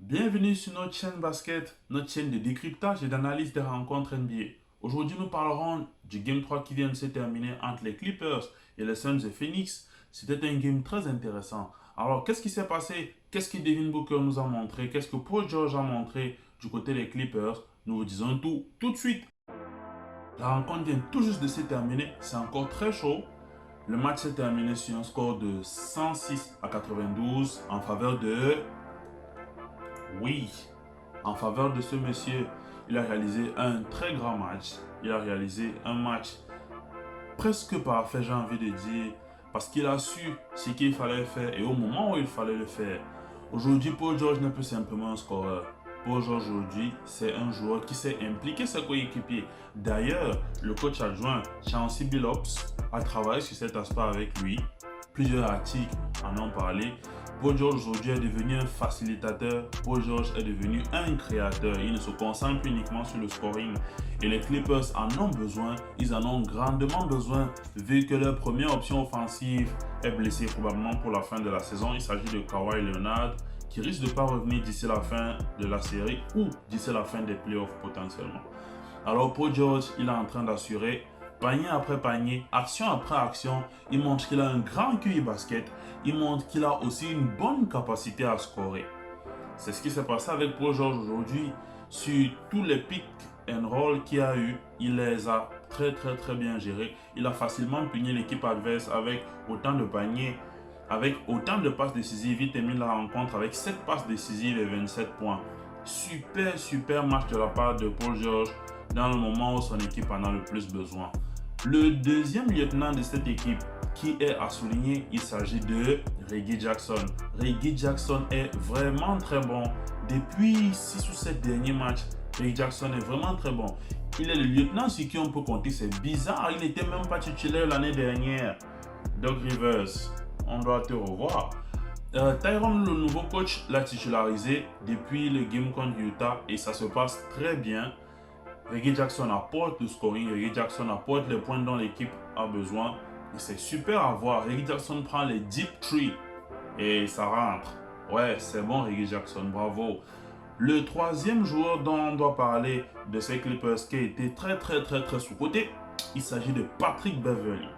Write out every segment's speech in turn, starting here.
Bienvenue sur notre chaîne basket, notre chaîne de décryptage et d'analyse des rencontres NBA. Aujourd'hui, nous parlerons du Game 3 qui vient de se terminer entre les Clippers et les Suns de Phoenix. C'était un game très intéressant. Alors, qu'est-ce qui s'est passé? Qu'est-ce que Devin Booker nous a montré? Qu'est-ce que Paul George a montré du côté des Clippers? Nous vous disons tout de suite. La rencontre vient tout juste de se terminer. C'est encore très chaud. Le match s'est terminé sur un score de 106 à 92 en faveur de... Oui, en faveur de ce monsieur. Il a réalisé un très grand match. Il a réalisé un match presque parfait, j'ai envie de dire, parce qu'il a su ce qu'il fallait faire et au moment où il fallait le faire. Aujourd'hui, Paul George n'est plus simplement un scoreur. Paul George, aujourd'hui, c'est un joueur qui s'est impliqué ses coéquipiers. D'ailleurs, le coach adjoint, Chauncey Billups, a travaillé sur cet aspect avec lui. Plusieurs articles en ont parlé. Paul George aujourd'hui est devenu un facilitateur. Paul George est devenu un créateur. Il ne se concentre uniquement sur le scoring. Et les Clippers en ont besoin. Ils en ont grandement besoin vu que leur première option offensive est blessée probablement pour la fin de la saison. Il s'agit de Kawhi Leonard qui risque de ne pas revenir d'ici la fin de la série ou d'ici la fin des playoffs potentiellement. Alors Paul George, il est en train d'assurer panier après panier, action après action. Il montre qu'il a un grand QI basket. Il montre qu'il a aussi une bonne capacité à scorer. C'est ce qui s'est passé avec Paul George aujourd'hui. Sur tous les pick and roll qu'il a eu, il les a très bien gérés. Il a facilement puni l'équipe adverse avec autant de paniers, avec autant de passes décisives. Il termine la rencontre avec 7 passes décisives et 27 points. Super match de la part de Paul George dans le moment où son équipe en a le plus besoin. Le deuxième lieutenant de cette équipe qui est à souligner, il s'agit de Reggie Jackson. Reggie Jackson est vraiment très bon. Depuis 6 ou 7 derniers matchs, Reggie Jackson est vraiment très bon. Il est le lieutenant sur qui on peut compter. C'est bizarre, il n'était même pas titulaire l'année dernière. Doc Rivers, on doit te revoir. Tyronn, le nouveau coach, l'a titularisé depuis le game contre Utah et ça se passe très bien. Reggie Jackson apporte le scoring, Reggie Jackson apporte les points dont l'équipe a besoin. Et c'est super à voir. Reggie Jackson prend les deep threes et ça rentre. Ouais, c'est bon Reggie Jackson, bravo. Le troisième joueur dont on doit parler de ces Clippers qui a été très sous-coté, il s'agit de Patrick Beverley.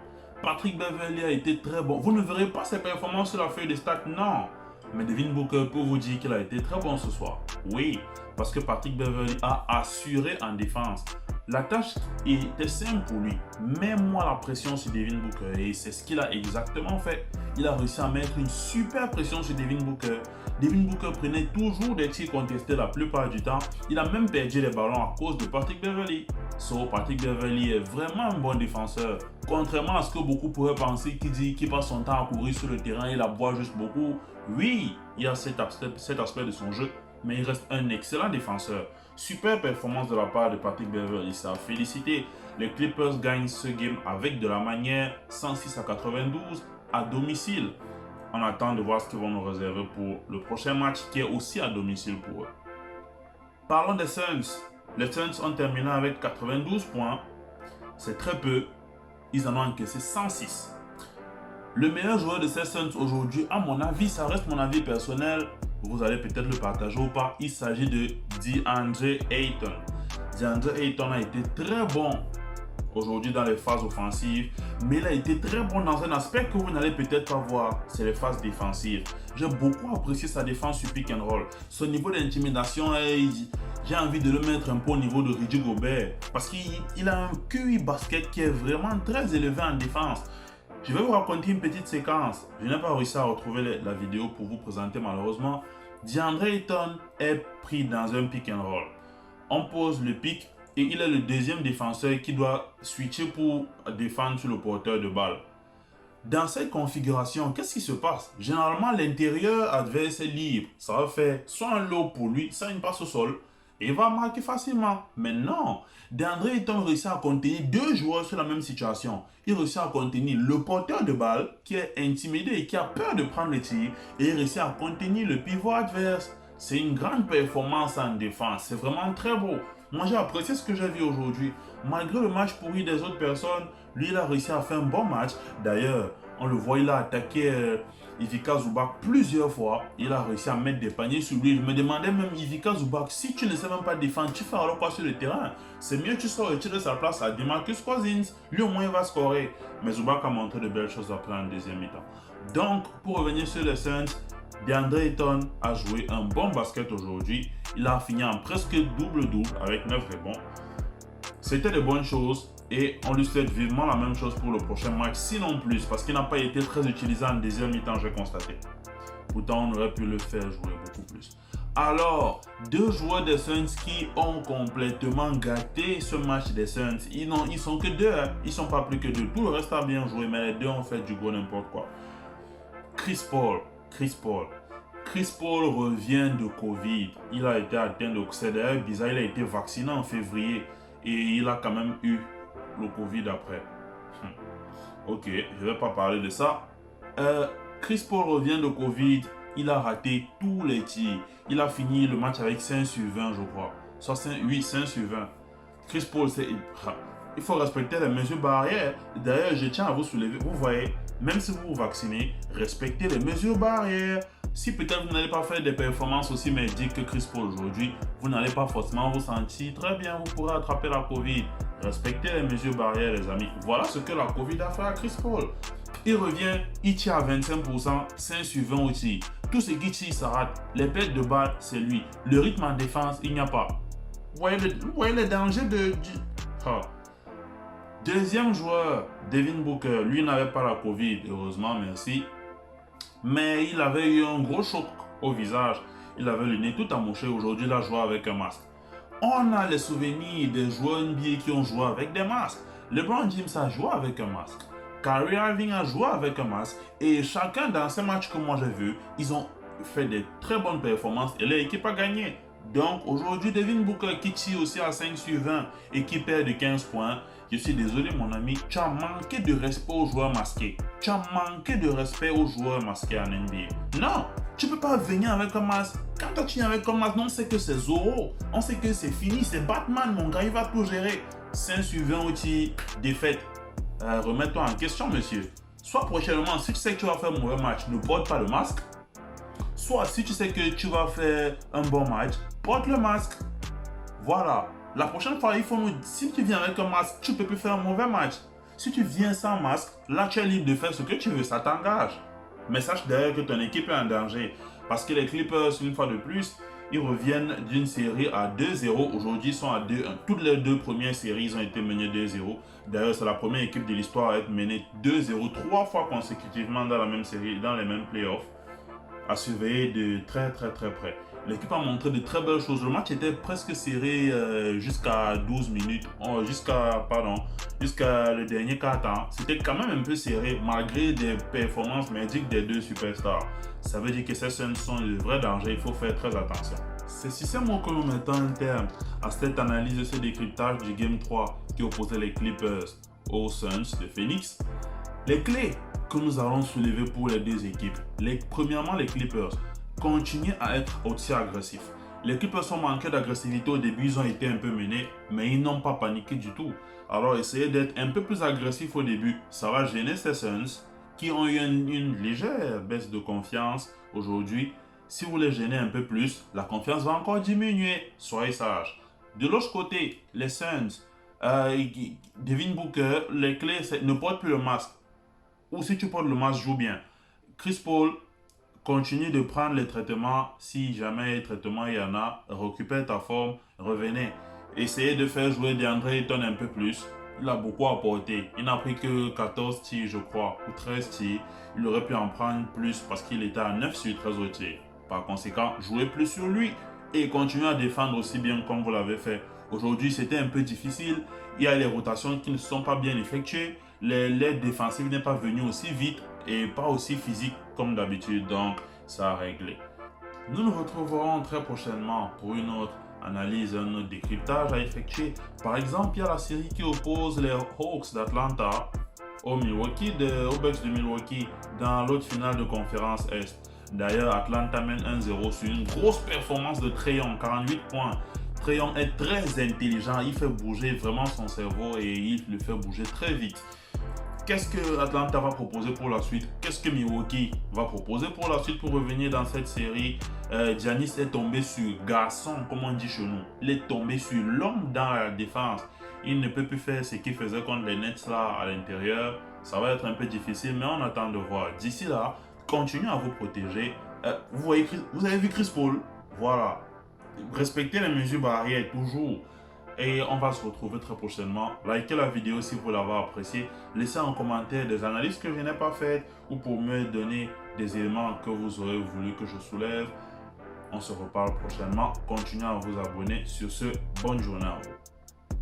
Patrick Beverley a été très bon. Vous ne verrez pas ses performances sur la feuille de stats, non. Mais Devin Booker peut vous dire qu'il a été très bon ce soir. Oui, parce que Patrick Beverley a assuré en défense. La tâche était simple pour lui. Mets-moi la pression sur Devin Booker. Et c'est ce qu'il a exactement fait. Il a réussi à mettre une super pression sur Devin Booker. Devin Booker prenait toujours des tirs contestés la plupart du temps. Il a même perdu les ballons à cause de Patrick Beverley. So, Patrick Beverley est vraiment un bon défenseur. Contrairement à ce que beaucoup pourraient penser, qui dit qu'il passe son temps à courir sur le terrain et il aboie juste beaucoup. Oui, il y a cet aspect de son jeu, mais il reste un excellent défenseur. Super performance de la part de Patrick Beverley, ça a félicité. Les Clippers gagnent ce game avec de la manière 106 à 92 à domicile. On attend de voir ce qu'ils vont nous réserver pour le prochain match qui est aussi à domicile pour eux. Parlons des Suns. Les Suns ont terminé avec 92 points. C'est très peu. Ils en ont encaissé 106. Le meilleur joueur de ces Suns aujourd'hui, à mon avis, ça reste mon avis personnel. Vous allez peut-être le partager ou pas. Il s'agit de DeAndre Ayton. DeAndre Ayton a été très bon aujourd'hui dans les phases offensives, mais il a été très bon dans un aspect que vous n'allez peut-être pas voir, c'est les phases défensives. J'ai beaucoup apprécié sa défense sur pick and roll. Son niveau d'intimidation, j'ai envie de le mettre un peu au niveau de Rudy Gobert, parce qu'il a un QI basket qui est vraiment très élevé en défense. Je vais vous raconter une petite séquence. Je n'ai pas réussi à retrouver la vidéo pour vous présenter malheureusement. DeAndre Ayton est pris dans un pick and roll. On pose le pick et il est le deuxième défenseur qui doit switcher pour défendre sur le porteur de balle. Dans cette configuration, qu'est-ce qui se passe? Généralement, l'intérieur adverse est libre. Ça va faire soit un lob pour lui, soit une passe au sol. Et il va marquer facilement. Mais non, DeAndre Ayton réussit à contenir deux joueurs sur la même situation. Il réussit à contenir le porteur de balle qui est intimidé et qui a peur de prendre le tir. Et il réussit à contenir le pivot adverse. C'est une grande performance en défense. C'est vraiment très beau. Moi, j'ai apprécié ce que j'ai vu aujourd'hui. Malgré le match pourri des autres personnes, Lui, il a réussi à faire un bon match. D'ailleurs, on le voit, il a attaqué Ivica Zubac plusieurs fois. Il a réussi à mettre des paniers sur lui. Je me demandais même, Ivica Zubac, si tu ne sais même pas défendre, tu fais alors quoi sur le terrain? C'est mieux que tu sois retiré de sa place à Demarcus Cousins. Lui, au moins, il va scorer. Mais Zubac a montré de belles choses après en deuxième mi-temps. Donc, pour revenir sur les Suns, DeAndre Ayton a joué un bon basket aujourd'hui. Il a fini en presque double-double avec 9 rebonds. C'était de bonnes choses et on lui souhaite vivement la même chose pour le prochain match, sinon plus, parce qu'il n'a pas été très utilisé en deuxième mi-temps, j'ai constaté. Pourtant, on aurait pu le faire jouer beaucoup plus. Alors, deux joueurs des Suns qui ont complètement gâté ce match des Suns. Ils sont que deux, hein. Ils sont pas plus que deux. Tout le reste a bien joué, mais les deux ont fait du gros n'importe quoi. Chris Paul revient de Covid. Il a été atteint de... C'est d'ailleurs bizarre, il a été vacciné en février et il a quand même eu le Covid après. Ok, je vais pas parler de ça. Chris Paul revient de Covid. Il a raté tous les tirs. Il a fini le match avec 5 sur 20, je crois. Soit 5 sur 20. Chris Paul, il faut respecter les mesures barrières. D'ailleurs, je tiens à vous soulever. Vous voyez, même si vous vous vaccinez, respectez les mesures barrières. Si peut-être vous n'allez pas faire des performances aussi merdiques que Chris Paul aujourd'hui, vous n'allez pas forcément vous sentir très bien. Vous pourrez attraper la Covid. Respectez les mesures barrières, les amis. Voilà ce que la Covid a fait à Chris Paul. Il revient, il tire à 25%, 5 sur 20 au tir. Tout ce qui tire, ça rate. Les pertes de balles, c'est lui. Le rythme en défense, il n'y a pas. Vous voyez les dangers de... Deuxième joueur, Devin Booker. Lui n'avait pas la Covid, heureusement, merci. Mais il avait eu un gros choc au visage. Il avait le nez tout amoché. Aujourd'hui, il a joué avec un masque. On a les souvenirs des joueurs NBA qui ont joué avec des masques. LeBron James a joué avec un masque. Kyrie Irving a joué avec un masque. Et chacun dans ces matchs que moi j'ai vus, ils ont fait de très bonnes performances et l'équipe a gagné. Donc aujourd'hui, Devin Booker qui tire aussi à 5 sur 20 et qui perd de 15 points. Je suis désolé mon ami, tu as manqué de respect aux joueurs masqués. Tu as manqué de respect aux joueurs masqués en NBA. Non, tu peux pas venir avec un masque. Quand tu viens avec un masque, on sait que c'est Zorro. On sait que c'est fini, c'est Batman mon gars, il va tout gérer. 5 sur 20 au tir, défaite. Remets-toi en question monsieur. Soit prochainement, si tu sais que tu vas faire un mauvais match, ne porte pas le masque. Soit si tu sais que tu vas faire un bon match, porte le masque. Voilà. La prochaine fois, il faut nous... Si tu viens avec un masque, tu ne peux plus faire un mauvais match. Si tu viens sans masque, là, tu es libre de faire ce que tu veux. Ça t'engage. Mais sache d'ailleurs que ton équipe est en danger. Parce que les Clippers, une fois de plus, ils reviennent d'une série à 2-0. Aujourd'hui, ils sont à 2-1. Toutes les deux premières séries, ils ont été menés 2-0. D'ailleurs, c'est la première équipe de l'histoire à être menée 2-0 3 fois consécutivement dans la même série, dans les mêmes playoffs. À surveiller de très près. L'équipe a montré de très belles choses. Le match était presque serré jusqu'à 12 minutes, jusqu'à le dernier quart-temps. C'était quand même un peu serré malgré des performances merdiques des deux superstars. Ça veut dire que ces Suns sont de vrais dangers, il faut faire très attention. C'est si ces mots que nous mettons un terme à cette analyse de ce décryptage du Game 3 qui opposait les Clippers aux Suns de Phoenix. Les clés que nous allons soulever pour les deux équipes. Premièrement, les Clippers continuent à être aussi agressifs. Les Clippers ont manqué d'agressivité au début, ils ont été un peu menés, mais ils n'ont pas paniqué du tout. Alors essayez d'être un peu plus agressif au début, ça va gêner ces Suns qui ont eu une légère baisse de confiance aujourd'hui. Si vous les gênez un peu plus, la confiance va encore diminuer, soyez sages. De l'autre côté, les Suns, Devin Booker, les clés, ne porte plus le masque. Ou si tu portes le masque, joue bien. Chris Paul, continue de prendre les traitements. Si jamais traitement il y en a, récupère ta forme, revenez. Essayez de faire jouer DeAndre Ayton un peu plus. Il a beaucoup apporté. Il n'a pris que 14 tirs, je crois, ou 13 tirs. Il aurait pu en prendre plus parce qu'il était à 9 sur 13 au tir. Par conséquent, jouez plus sur lui et continuez à défendre aussi bien comme vous l'avez fait. Aujourd'hui, c'était un peu difficile. Il y a les rotations qui ne sont pas bien effectuées. L'aide défensive n'est pas venue aussi vite et pas aussi physique comme d'habitude. Donc, ça a réglé. Nous nous retrouverons très prochainement pour une autre analyse, un autre décryptage à effectuer. Par exemple, il y a la série qui oppose les Hawks d'Atlanta aux Bucks de Milwaukee dans l'autre finale de conférence Est. D'ailleurs, Atlanta mène 1-0 sur une grosse performance de Trae Young, 48 points. Trae Young est très intelligent, il fait bouger vraiment son cerveau et il le fait bouger très vite. Qu'est-ce que Atlanta va proposer pour la suite? Qu'est-ce que Milwaukee va proposer pour la suite pour revenir dans cette série? Giannis est tombé sur garçon, comme on dit chez nous. Il est tombé sur l'homme dans la défense. Il ne peut plus faire ce qu'il faisait contre les Nets là à l'intérieur. Ça va être un peu difficile, mais on attend de voir. D'ici là, continuez à vous protéger. Vous avez vu Chris Paul? Voilà. Respectez les mesures barrières toujours. Et on va se retrouver très prochainement. Likez la vidéo si vous l'avez appréciée. Laissez en commentaire des analyses que je n'ai pas faites ou pour me donner des éléments que vous aurez voulu que je soulève. On se reparle prochainement. Continuez à vous abonner. Sur ce, bonne journée à vous.